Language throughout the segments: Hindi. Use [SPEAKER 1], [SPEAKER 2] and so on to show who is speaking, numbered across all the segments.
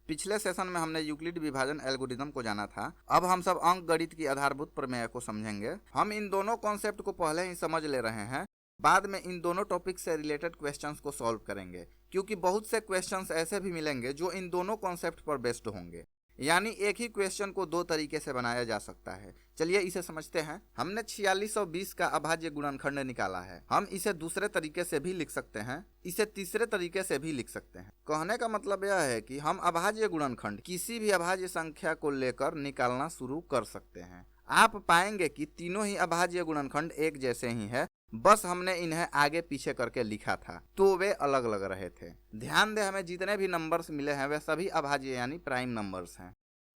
[SPEAKER 1] पिछले सेशन में हमने यूक्लिड विभाजन एल्गोरिदम को जाना था। अब हम सब अंक गणित की आधारभूत प्रमेय को समझेंगे। हम इन दोनों कॉन्सेप्ट को पहले ही समझ ले रहे हैं, बाद में इन दोनों टॉपिक से रिलेटेड क्वेश्चंस को सॉल्व करेंगे, क्योंकि बहुत से क्वेश्चंस ऐसे भी मिलेंगे जो इन दोनों कॉन्सेप्ट पर बेस्ड होंगे। यानी एक ही क्वेश्चन को दो तरीके से बनाया जा सकता है। चलिए इसे समझते हैं। हमने 4620 का अभाज्य गुणनखंड निकाला है। हम इसे दूसरे तरीके से भी लिख सकते हैं, इसे तीसरे तरीके से भी लिख सकते हैं। कहने का मतलब यह है कि हम अभाज्य गुणनखंड किसी भी अभाज्य संख्या को लेकर निकालना शुरू कर सकते हैं। आप पाएंगे कि तीनों ही अभाज्य गुणनखंड एक जैसे ही है, बस हमने इन्हें आगे पीछे करके लिखा था तो वे अलग अलग रहे थे। ध्यान दें, हमें जितने भी नंबर्स मिले हैं वे सभी अभाज्य यानी प्राइम नंबर्स हैं।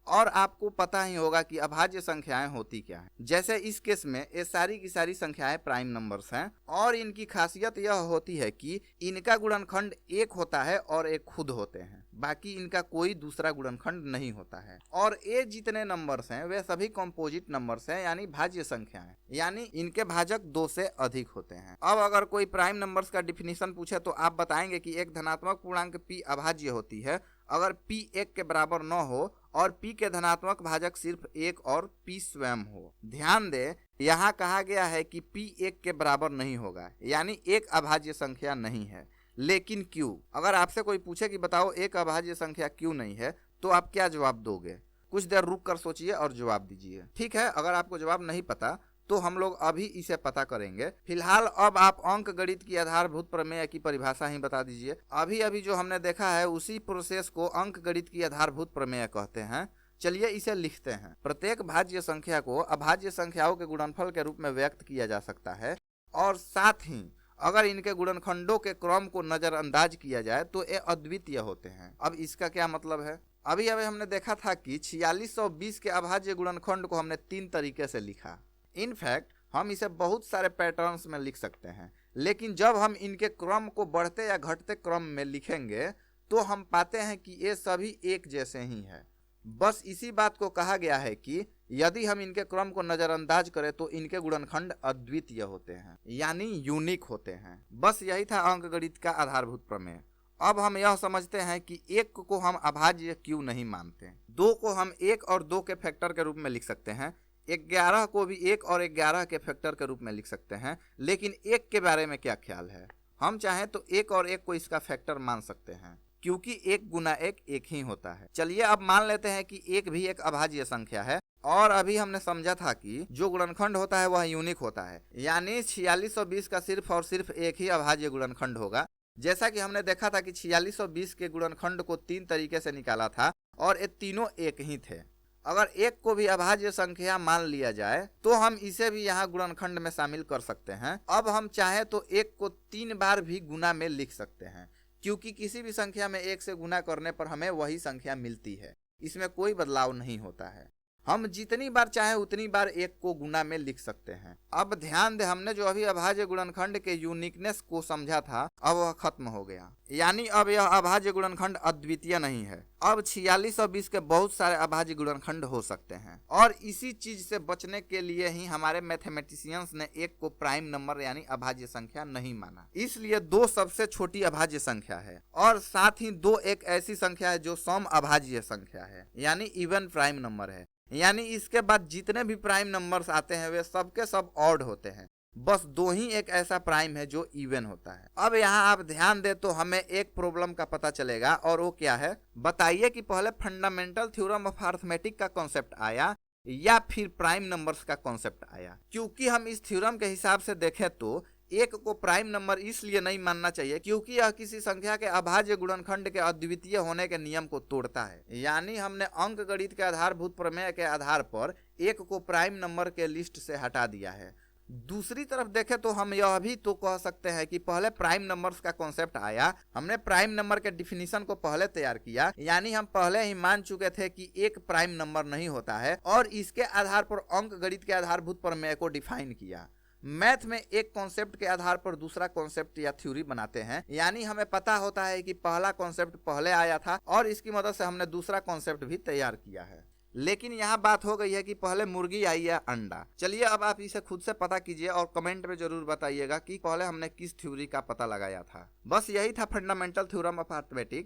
[SPEAKER 1] और आपको पता ही होगा कि अभाज्य संख्याएं होती क्या हैं। जैसे इस केस में ये सारी की सारी संख्याएं प्राइम नंबर्स हैं और इनकी खासियत यह होती है कि इनका गुणनखंड एक होता है और एक खुद होते हैं, बाकी इनका कोई दूसरा गुणनखंड नहीं होता है। और ये जितने नंबर्स हैं वे सभी कंपोजिट नंबर्स हैं यानी भाज्य संख्याएं, यानी इनके भाजक 2 से अधिक होते हैं। अब अगर कोई प्राइम नंबर्स का डिफिनीशन पूछे तो आप बताएंगे कि एक धनात्मक पूर्णांक p अभाज्य होती है अगर p 1 के बराबर न हो और p के धनात्मक भाजक सिर्फ 1 और p स्वयं हो। ध्यान दें, यहाँ कहा गया है कि p 1 के बराबर नहीं होगा, यानी एक अभाज्य संख्या नहीं है। लेकिन क्यों? अगर आपसे कोई पूछे कि बताओ एक अभाज्य संख्या क्यों नहीं है, तो आप क्या जवाब दोगे? कुछ देर रुक कर सोचिए और जवाब दीजिए। ठीक है, अगर आपको जवाब नहीं पता तो हम लोग अभी इसे पता करेंगे। फिलहाल अब आप अंक गणित की आधारभूत प्रमेय की परिभाषा ही बता दीजिए। अभी अभी जो हमने देखा है उसी प्रोसेस को अंक गणित की आधारभूत प्रमेय कहते हैं। चलिए इसे लिखते हैं। प्रत्येक भाज्य संख्या को अभाज्य संख्याओं के गुणनफल के रूप में व्यक्त किया जा सकता है और साथ ही अगर इनके गुणनखंडों के क्रम को नजरअंदाज किया जाए तो ये अद्वितीय होते हैं। अब इसका क्या मतलब है? अभी हमने देखा था कि 4620 के अभाज्य गुणनखंड को हमने 3 तरीके से लिखा। इनफैक्ट हम इसे बहुत सारे पैटर्न्स में लिख सकते हैं, लेकिन जब हम इनके क्रम को बढ़ते या घटते क्रम में लिखेंगे तो हम पाते हैं कि ये सभी एक जैसे ही है। बस इसी बात को कहा गया है कि यदि हम इनके क्रम को नजरअंदाज करें तो इनके गुणनखंड अद्वितीय होते हैं, यानी यूनिक होते हैं। बस यही था अंक गणित का आधारभूत प्रमेय। अब हम यह समझते हैं कि 1 को हम अभाज्य क्यों नहीं मानते। 2 को हम 1 और 2 के फैक्टर के रूप में लिख सकते हैं। 11 को भी 1 और 11 के फैक्टर के रूप में लिख सकते हैं। लेकिन 1 के बारे में क्या ख्याल है? हम चाहें तो 1 और 1 को इसका फैक्टर मान सकते हैं, क्योंकि 1 गुना 1 1 ही होता है। चलिए अब मान लेते हैं कि 1 भी एक अभाज्य संख्या है और अभी हमने समझा था कि जो गुणनखंड होता है वह यूनिक होता है, यानी 4620 का सिर्फ और सिर्फ एक ही अभाज्य गुणनखंड होगा। जैसा कि हमने देखा था कि 4620 के गुणनखंड को 3 तरीके से निकाला था और ये तीनों एक ही थे। अगर 1 को भी अभाज्य संख्या मान लिया जाए तो हम इसे भी यहाँ गुणनखंड में शामिल कर सकते हैं। अब हम चाहे तो 1 को 3 बार भी गुना में लिख सकते हैं, क्योंकि किसी भी संख्या में 1 से गुना करने पर हमें वही संख्या मिलती है, इसमें कोई बदलाव नहीं होता है। हम जितनी बार चाहे उतनी बार 1 को गुना में लिख सकते हैं। अब ध्यान दे, हमने जो अभी अभाज्य गुणनखंड के यूनिकनेस को समझा था अब वह खत्म हो गया, यानी अब यह अभाज्य गुणनखंड अद्वितीय नहीं है। अब 4620 के बहुत सारे अभाज्य गुणनखंड हो सकते हैं और इसी चीज से बचने के लिए ही हमारे मैथमेटिशियंस ने 1 को प्राइम नंबर यानी अभाज्य संख्या नहीं माना। इसलिए 2 सबसे छोटी अभाज्य संख्या है और साथ ही 2 एक ऐसी संख्या है जो सम अभाज्य संख्या है, यानी इवन प्राइम नंबर है। यानी इसके बाद जितने भी प्राइम नंबर्स आते हैं वे सबके सब ऑड होते हैं। बस 2 ही एक ऐसा प्राइम है जो इवन होता है। अब यहाँ आप ध्यान दे तो हमें एक प्रॉब्लम का पता चलेगा, और वो क्या है? बताइए कि पहले फंडामेंटल थ्योरम ऑफ अरिथमेटिक का कॉन्सेप्ट आया या फिर प्राइम नंबर्स का कॉन्सेप्ट आया? क्योंकि हम इस थ्योरम के हिसाब से देखें तो 1 को प्राइम नंबर इसलिए नहीं मानना चाहिए क्योंकि यह किसी संख्या के अभाज्य गुणनखंड के अद्वितीय होने के नियम को तोड़ता है। यानी हमने अंक गणित के आधारभूत प्रमेय के आधार पर 1 को प्राइम नंबर के लिस्ट से हटा दिया है। दूसरी तरफ देखें तो हम यह भी तो कह सकते हैं कि पहले प्राइम नंबर्स का कॉन्सेप्ट आया, हमने प्राइम नंबर के डिफिनीशन को पहले तैयार किया, यानी हम पहले ही मान चुके थे कि 1 प्राइम नंबर नहीं होता है और इसके आधार पर अंक गणित के आधारभूत प्रमेय को डिफाइन किया। मैथ में एक कॉन्सेप्ट के आधार पर दूसरा कॉन्सेप्ट या थ्योरी बनाते हैं, यानी हमें पता होता है कि पहला कॉन्सेप्ट पहले आया था और इसकी मदद से हमने दूसरा कॉन्सेप्ट भी तैयार किया है। लेकिन यहाँ बात हो गई है कि पहले मुर्गी आई या अंडा। चलिए अब आप इसे खुद से पता कीजिए और कमेंट में जरूर बताइएगा कि पहले हमने किस थ्योरी का पता लगाया था। बस यही था फंडामेंटल थ्योरम ऑफ अरिथमेटिक।